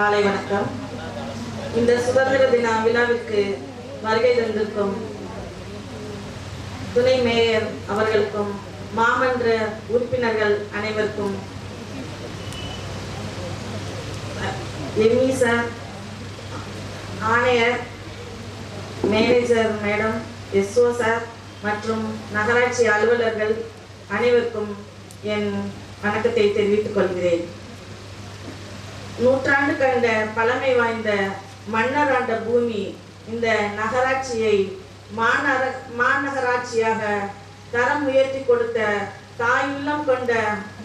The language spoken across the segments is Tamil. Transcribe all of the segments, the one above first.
காலை வணக்கம். இந்த சுதந்திர தின விழாவிற்கு வருகை தந்திருக்கும் துணை மேயர் அவர்களுக்கும் மாமன்ற உறுப்பினர்கள் அனைவருக்கும், எம்இ சார், ஆணையர், மேனேஜர் மேடம், எஸ்ஓ சார் மற்றும் நகராட்சி அலுவலர்கள் அனைவருக்கும் என் வணக்கத்தை தெரிவித்துக் கொள்கிறேன். நூற்றாண்டு கண்ட பழமை வாய்ந்த மன்னர் ஆண்ட பூமி இந்த நகராட்சியை மாநகராட்சியாக தரம் உயர்த்தி கொடுத்த தாயுள்ளம் கொண்ட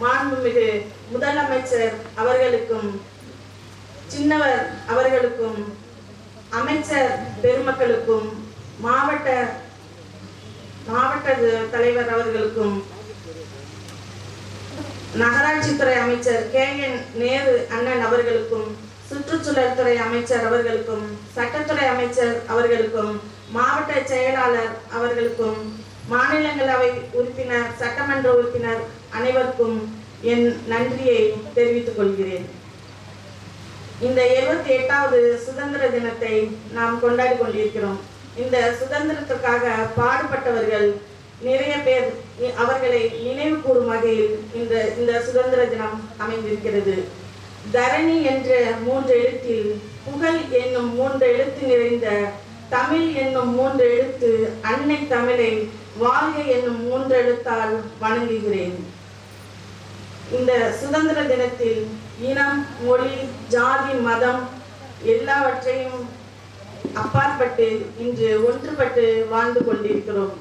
மாண்புமிகு முதலமைச்சர் அவர்களுக்கும், சின்னவர் அவர்களுக்கும், அமைச்சர் பெருமக்களுக்கும், மாவட்ட தலைவர் அவர்களுக்கும், நகராட்சித்துறை அமைச்சர் KN நேரு அண்ணன் அவர்களுக்கும், சுற்றுச்சூழல் துறை அமைச்சர் அவர்களுக்கும், சட்டத்துறை அமைச்சர் அவர்களுக்கும், மாவட்ட செயலாளர் அவர்களுக்கும், மாநிலங்களவை உறுப்பினர், சட்டமன்ற உறுப்பினர் அனைவருக்கும் என் நன்றியை தெரிவித்துக் கொள்கிறேன். இந்த 78வது சுதந்திர தினத்தை நாம் கொண்டாடி கொண்டிருக்கிறோம். இந்த சுதந்திரத்திற்காக பாடுபட்டவர்கள் நிறைய பேர், அவர்களை நினைவு கூறும் வகையில் இந்த சுதந்திர தினம் அமைந்திருக்கிறது. தரணி என்ற 3 எழுத்தில், புகழ் என்னும் 3 எழுத்து நிறைந்த தமிழ் என்னும் 3 எழுத்து அன்னை தமிழை வாழ்க என்னும் 3 எழுத்தால் வணங்குகிறேன். இந்த சுதந்திர தினத்தில் இனம், மொழி, ஜாதி, மதம் எல்லாவற்றையும் அப்பாற்பட்டு இன்று ஒன்றுபட்டு வாழ்ந்து கொண்டிருக்கிறோம்.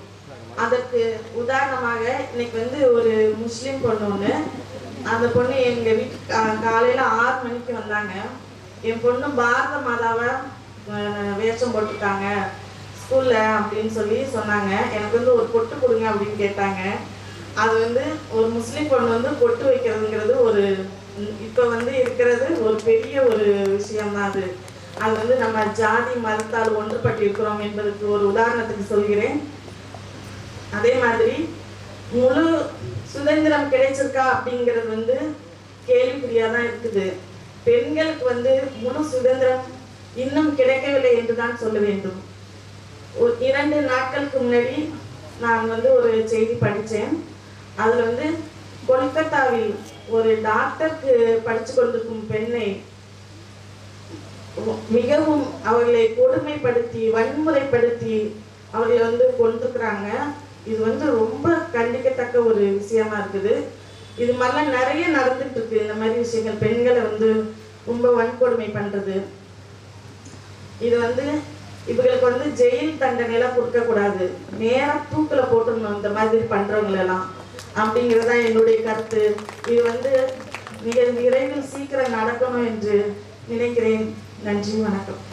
அதற்கு உதாரணமாக இன்னைக்கு ஒரு முஸ்லீம் பொண்ணு ஒன்று, அந்த பொண்ணு எங்கள் வீட்டுக்கு காலையில் 6 மணிக்கு வந்தாங்க. என் பொண்ணு பாரத மாதாவை வேஷம் போட்டுருக்காங்க ஸ்கூலில் அப்படின்னு சொல்லி சொன்னாங்க. எனக்கு ஒரு பொட்டு கொடுங்க அப்படின்னு கேட்டாங்க. அது ஒரு முஸ்லீம் பொண்ணு பொட்டு வைக்கிறதுங்கிறது இப்போ இருக்கிறது ஒரு பெரிய ஒரு விஷயம்தான். அது நம்ம ஜாதி மதத்தால் ஒன்றுபட்டு இருக்கிறோம் என்பதற்கு ஒரு உதாரணத்துக்கு சொல்கிறேன். அதே மாதிரி முழு சுதந்திரம் கிடைச்சிருக்கா அப்படிங்கிறது கேள்விக்குறியா தான் இருக்குது. பெண்களுக்கு முழு சுதந்திரம் இன்னும் கிடைக்கவில்லை என்றுதான் சொல்ல வேண்டும். 2 நாட்களுக்கு முன்னாடி நான் ஒரு செய்தி படித்தேன். அதில் கொல்கத்தாவில் ஒரு டாக்டருக்கு படித்து கொண்டிருக்கும் பெண்ணை மிகவும் அவர்களை கொடுமைப்படுத்தி, வன்முறைப்படுத்தி அவர்களை கொண்டிருக்கிறாங்க. இது ரொம்ப கண்டிக்கத்தக்க ஒரு விஷயமா இருக்குது. இது மாதிரிலாம் நிறைய நடந்துட்டு இருக்கு. இந்த மாதிரி விஷயங்கள், பெண்களை ரொம்ப வன்கொடுமை பண்றது, இது இவங்களுக்கு ஜெயில் தண்டனையெல்லாம் கொடுக்க கூடாது, நேரா தூக்கில் போட்டுடணும் இந்த மாதிரி பண்றவங்களெல்லாம் அப்படிங்கிறதா என்னுடைய கருத்து. இது மிக விரைவில் சீக்கிரம் நடக்கணும் என்று நினைக்கிறேன். நன்றி, வணக்கம்.